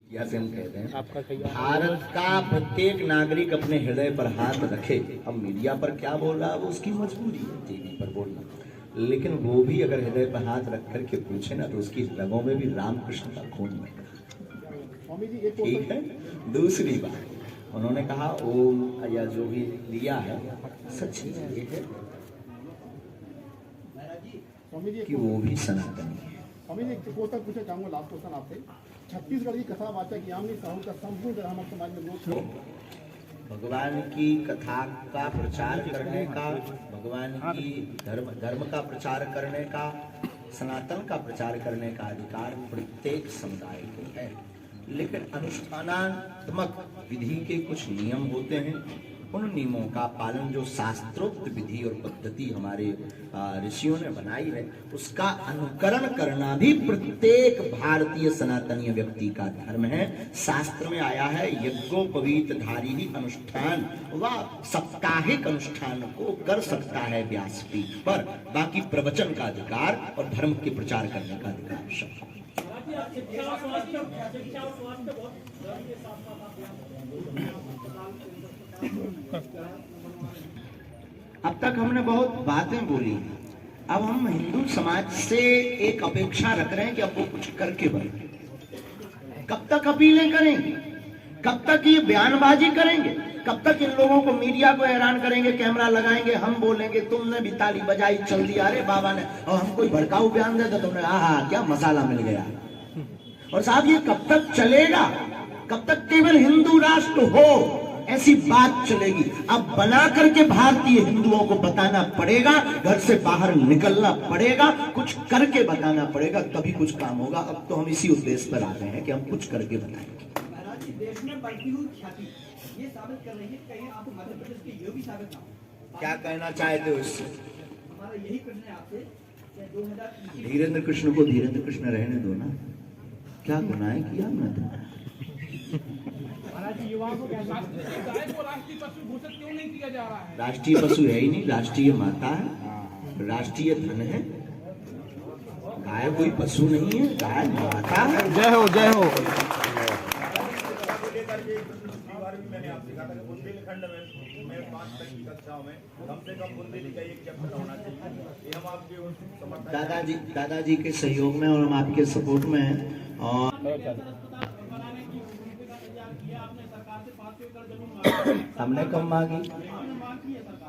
या से हम कहते हैं भारत का प्रत्येक नागरिक अपने हृदय पर हाथ रखे। अब मीडिया पर क्या बोल रहा है वो उसकी मजबूरी है टीवी पर बोलना, लेकिन वो भी अगर हृदय पर हाथ रख करके पूछे ना तो उसकी रगों में भी रामकृष्ण का खून है। ठीक है। दूसरी बात उन्होंने कहा ओम या जो भी लिया है सच ही ये है कि वो भी सनातनी है। स्वामी जी एक क्वेश्चन पूछना चाहूंगा, लास्ट क्वेश्चन आपसे। छत्तीसगढ़ की कथावाचक यामिनी साहू का संपूर्ण ग्रामीण समाज में विरोध क्यों? भगवान की कथा का प्रचार करने का, भगवान की धर्म का प्रचार करने का, सनातन का प्रचार करने का अधिकार प्रत्येक समुदाय को है, लेकिन अनुष्ठानात्मक विधि के कुछ नियम होते हैं। उन नियमों का पालन जो शास्त्रोक्त विधि और पद्धति हमारे ऋषियों ने बनाई है उसका अनुकरण करना भी प्रत्येक भारतीय सनातनीय व्यक्ति का धर्म है। शास्त्र में आया है यज्ञोपवीत धारी ही अनुष्ठान व साप्ताहिक अनुष्ठान को कर सकता है व्यासपीठ पर, बाकी प्रवचन का अधिकार और धर्म के प्रचार करने का अधिकार सब। अब तक हमने बहुत बातें बोली, अब हम हिंदू समाज से एक अपेक्षा रख रहे हैं कि अब वो कुछ करके बढ़े। कब तक अपीलें करेंगे, कब तक ये बयानबाजी करेंगे, कब तक इन लोगों को मीडिया को हैरान करेंगे, कैमरा लगाएंगे, हम बोलेंगे तुमने भी ताली बजाई चल दिया, अरे बाबा ने, और हम कोई भड़काऊ बयान दे तो तुमने आहा क्या मसाला मिल गया। और साहब ये कब तक चलेगा, कब तक केवल हिंदू राष्ट्र हो ऐसी बात चलेगी? अब बना करके भारतीय हिंदुओं को बताना पड़ेगा, घर से बाहर निकलना पड़ेगा, कुछ करके बताना पड़ेगा, तभी कुछ काम होगा। अब तो हम इसी उद्देश्य पर आ गए हैं कि हम कुछ करके बताएंगे। देश में बढ़ती हुई ख्याति ये साबित कर रही है, कहीं आप मध्य प्रदेश के योगी साबित ना हो। क्या कहना चाहते हो इससे? हमारा यही प्रश्न है आपसे। धीरेन्द्र कृष्ण को धीरेन्द्र कृष्ण रहने दो ना, क्या गुनाह किया हमने तो? युवाओं को राष्ट्रीय पशु घोषित क्यों नहीं किया जा रहा है? राष्ट्रीय पशु है ही नहीं, राष्ट्रीय माता है, राष्ट्रीय धन है। गाय कोई पशु नहीं है, गाय माता है। जय हो जय हो। मैंने आपसे कहा था कि बुंदेलखंड में 5 तक की कक्षाओं में कम से कम बुंदेली का एक चैप्टर होना चाहिए। ये हम आपके दादाजी के सहयोग में और हम आपके सपोर्ट में हैं। और हमने कम मांगी?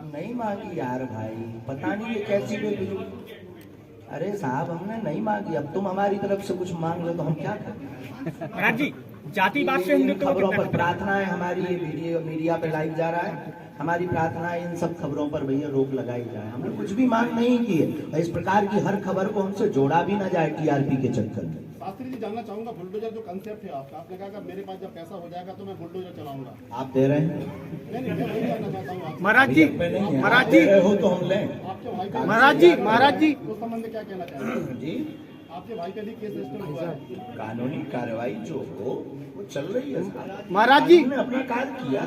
नहीं मांगी यार भाई, पता नहीं ये कैसी बोली। अरे साहब हमने नहीं मांगी, अब तुम हमारी तरफ से कुछ मांग लो तो हम क्या करें? महाराज जी जातिवाद से हिंदुत्व खबरों पर प्रार्थना है हमारी, ये वीडियो मीडिया पे लाइव जा रहा है, हमारी प्रार्थना है इन सब खबरों पर भैया रोक लगाई जाए। हमने कुछ भी मांग नहीं की है, इस प्रकार की हर खबर को हमसे जोड़ा भी ना जाए टीआरपी के चक्कर में। शास्त्री जी जानना चाहूंगा, बुलडोजर जो कंसेप्ट है आपका, आपने कहा मेरे पास जब पैसा हो जाएगा तो मैं बुलडोजर चलाऊंगा, आप दे रहे हैं? नहीं मैं वही जानना चाहता हूँ। महाराज जी हो तो हम लें। आपके भाई का महाराज जी उस संबंध में क्या कहना चाहेंगे जी? आपके भाई पे भी केस रजिस्टर हुआ है? कानूनी कार्रवाई जो हो वो चल रही है। महाराज जी ने अपना कार्य किया,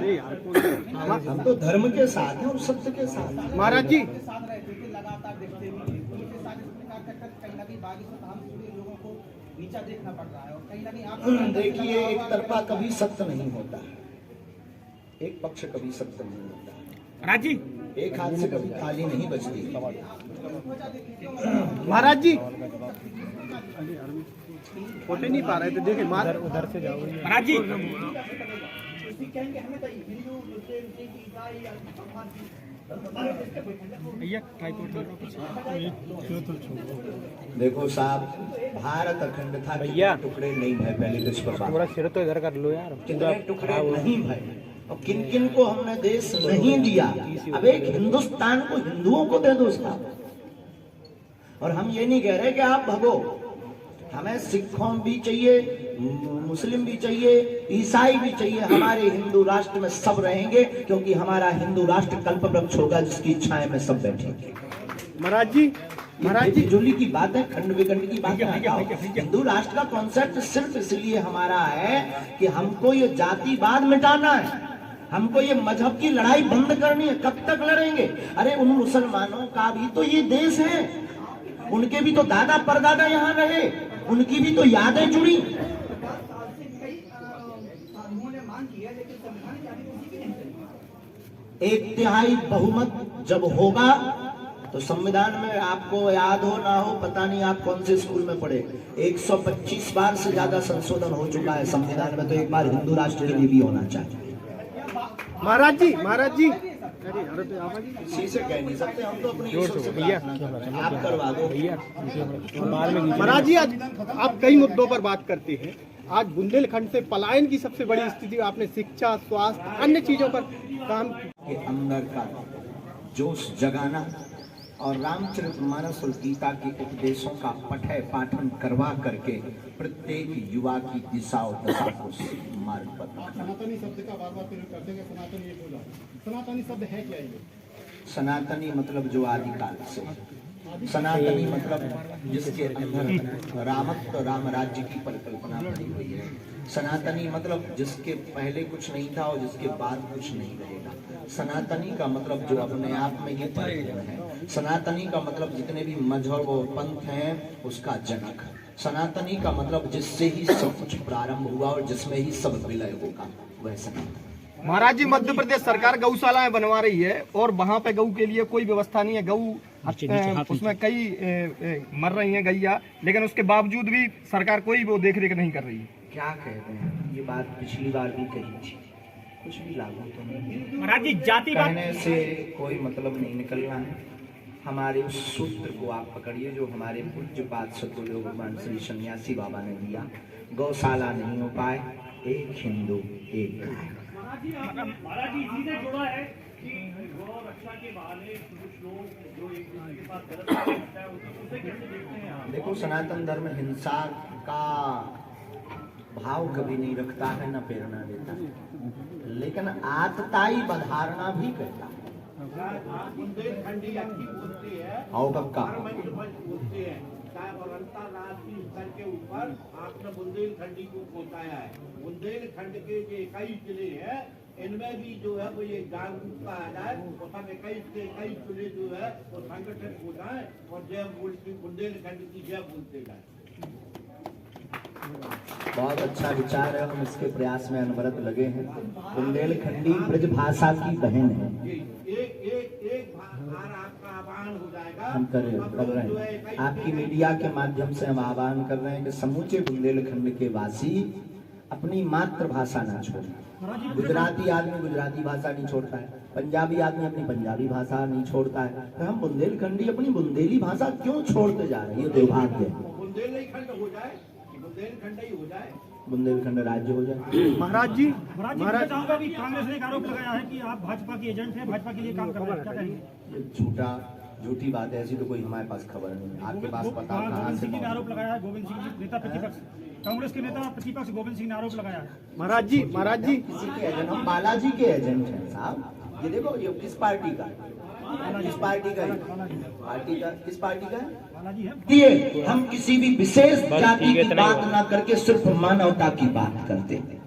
हम तो धर्म के साथ हैं और सत्य के साथ हैं। महाराज जी साथ रहते थे, लगातार देखते हुए उनके साथ इस प्रकार का कहीं ना कहीं बागी से हम पूरे लोगों को नीचा देखना पड़ रहा है, और कहीं ना कहीं आप देखिए एक तरफा कभी सत्य नहीं होता, एक पक्ष कभी सत्य नहीं होता, महाराज जी एक हाथ से कभी थाली नहीं बचती। महाराज जी फोटे नहीं पा रहे थे, देखिए उधर से जाओ महाराज जी। कहेंगे हमें तो हिंदू मुस्लिम सिख ईसाई देखो साहब, भारत अखंडता के टुकड़े नहीं भाई, पहले तो इस पर पूरा सिर तो इधर कर लो यार, कितने टुकड़े नहीं भाई, और किन किन को हमने देश नहीं दिया। अब एक हिंदुस्तान को हिंदुओं को दे दो साहब। और हम ये नहीं कह रहे कि आप भगो, हमें सिखों भी चाहिए, मुस्लिम भी चाहिए, ईसाई भी चाहिए, हमारे हिंदू राष्ट्र में सब रहेंगे, क्योंकि हमारा हिंदू राष्ट्र कल्प वृक्ष होगा जिसकी इच्छाएं में सब बैठेंगे। महाराज जी जुली की बात है, खंड विखंड की बात है। हिंदू राष्ट्र का कॉन्सेप्ट सिर्फ इसलिए हमारा है कि हमको ये जातिवाद मिटाना है, हमको ये मजहब की लड़ाई बंद करनी है। कब तक लड़ेंगे? अरे उन मुसलमानों का भी तो ये देश है, उनके भी तो दादा परदादा यहाँ रहे, उनकी भी तो यादें जुड़ी। संविधान की है, लेकिन संविधान की आदि किसी की नहीं चलेगी। 1/3 बहुमत जब होगा तो संविधान में, आपको याद हो ना हो पता नहीं आप कौन से स्कूल में पढ़े, 125 बार से ज्यादा संशोधन हो चुका है संविधान में, तो एक बार हिंदू राष्ट्र के लिए भी होना चाहिए। महाराज जी इसी से कह नहीं सकते हम तो अपनी ईश्वर से प्रार्थना कर रहे हैं। आप करवा दो। महाराज जी, आज आप कई मुद्दों पर बात करते हैं। आज बुंदेलखंड से पलायन की सबसे बड़ी स्थिति, आपने शिक्षा, स्वास्थ्य, अन्य चीजों पर काम के अंदर का जोश जगाना और रामचरितमानस और गीता के उपदेशों का पठय पाठन करवा करके प्रत्येक युवा की दिशा और दशा को मार्ग पर रखना। सनातनी शब्द का बार बार प्रयोग करते हैं। सनातन ये बोला, सनातनी शब्द है क्या ये? सनातनी मतलब जो आदिकाल से, सनातनी मतलब जिसके अंदर रामत्व राम राज्य की परिकल्पना बनी हुई है। सनातनी मतलब जिसके पहले कुछ नहीं था और जिसके बाद कुछ नहीं रहेगा। सनातनी का मतलब जो अपने आप में ही परिपूर्ण है। सनातनी का मतलब जितने भी मजहब और पंथ हैं उसका जनक। सनातनी का मतलब जिससे ही सब कुछ प्रारंभ हुआ और जिसमें ही सब विलय होगा, वह सनातन। महाराज जी, मध्य प्रदेश सरकार गौशालाएं बनवा रही है और वहाँ पे गऊ के लिए कोई व्यवस्था नहीं है। गऊ उसमें कई मर रही हैं गैया, लेकिन उसके बावजूद भी सरकार कोई वो देख रेख नहीं कर रही है। क्या कहते हैं, ये बात पिछली बार भी कही थी, कुछ भी लागू तो नहीं। महाराज जी, जाति कहने से कोई मतलब नहीं निकलना है। हमारे उस सूत्र को आप पकड़िए जो हमारे पूज्यपाद सतगुरु भगवान श्री सन्यासी बाबा ने दिया। गौशाला नहीं हो पाए, एक हिंदू एक गाय। महाराज जी, इसी से जुड़ा है कि गौ रक्षा के बहाने कुछ लोग जो एक दूसरे के साथ गलत करता है, उसे कैसे देखते हैं आप? देखो, सनातन धर्म हिंसा का भाव कभी नहीं रखता है, न प्रेरणा देता है, लेकिन आतताई बधारना भी करता है। बुंदेलखंडी अच्छी बोलती है, और कब का बोलते हैं चाहे और अंतरराष्ट्रीय स्तर के ऊपर आपने बुंदेलखंडी को पहुंचाया है। बुंदेलखंड के जो 21 जिले हैं इनमें भी जो है वो ये जागरूकता आ जाए और सब 21 के 21 जिले जो है वो संगठन हो जाए और जय बोलती बुंदेलखंड की जय बोलते जाए। बहुत अच्छा विचार है, हम इसके प्रयास में अनवरत लगे हैं। बुंदेलखंडी ब्रज भाषा की बहन है। एक बार आपका आह्वान हो जाएगा, हम कर रहे हैं, आपकी मीडिया के माध्यम से हम आह्वान कर रहे हैं कि समूचे बुंदेलखंड के वासी अपनी मातृभाषा ना छोड़ें। गुजराती आदमी गुजराती भाषा नहीं छोड़ता है, पंजाबी आदमी अपनी पंजाबी भाषा नहीं छोड़ता है, तो हम बुंदेलखंडी अपनी बुंदेली भाषा क्यों छोड़ते जा रहे हैं? ये दुर्भाग्य है। बुंदेलखंड हो जाए, बुंदेलखंड ही हो जाए, बुंदेलखंड राज्य हो जाए। महाराज जी, मैं चाहूंगा कि कांग्रेस ने एक आरोप लगाया है कि आप भाजपा के एजेंट हैं, भाजपा के लिए काम कर रहे हैं, क्या कहेंगे? ये झूठी बात है, ऐसी तो कोई हमारे पास खबर नहीं है। आपके पास पता कहाँ गोविंद से? सिंह ने आरोप लगाया है, गोविंद सिंह नेता प्रतिपक्ष, कांग्रेस के नेता प्रतिपक्ष गोविंद सिंह ने आरोप लगाया है। महाराज जी, किसी के एजेंट, हम बालाजी के एजेंट हैं साहब। ये देखो, ये किस पार्टी का है? किस पार्टी का है? किस पार्टी का है? बालाजी है। ये हम किसी भी विशेष जाति की बात ना करके सिर्फ मानवता की बात करते हैं।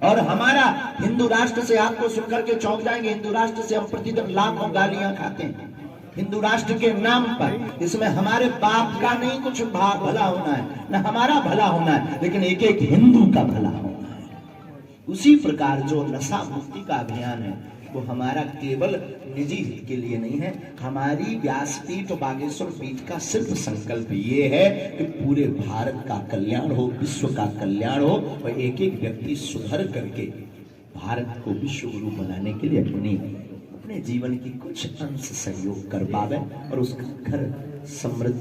और हमारा हिंदू राष्ट्र से आपको सुनकर के चौंक जाएंगे, हिंदू राष्ट्र से हम प्रतिदिन लाखों गालियां खाते हैं हिंदू राष्ट्र के नाम पर। इसमें हमारे बाप का नहीं कुछ भला होना है, न हमारा भला होना है, लेकिन एक एक हिंदू का भला होना है। उसी प्रकार जो नशा मुक्ति का अभियान है वो हमारा केवल निजी हित के लिए नहीं है। हमारी व्यासपीठ और बागेश्वर पीठ का सिर्फ संकल्प ये है कि पूरे भारत का कल्याण हो, विश्व का कल्याण हो और एक एक व्यक्ति सुधर करके भारत को विश्व गुरु बनाने के लिए अपने जीवन की कुछ अंश सहयोग कर पावे और उसका घर समृद्ध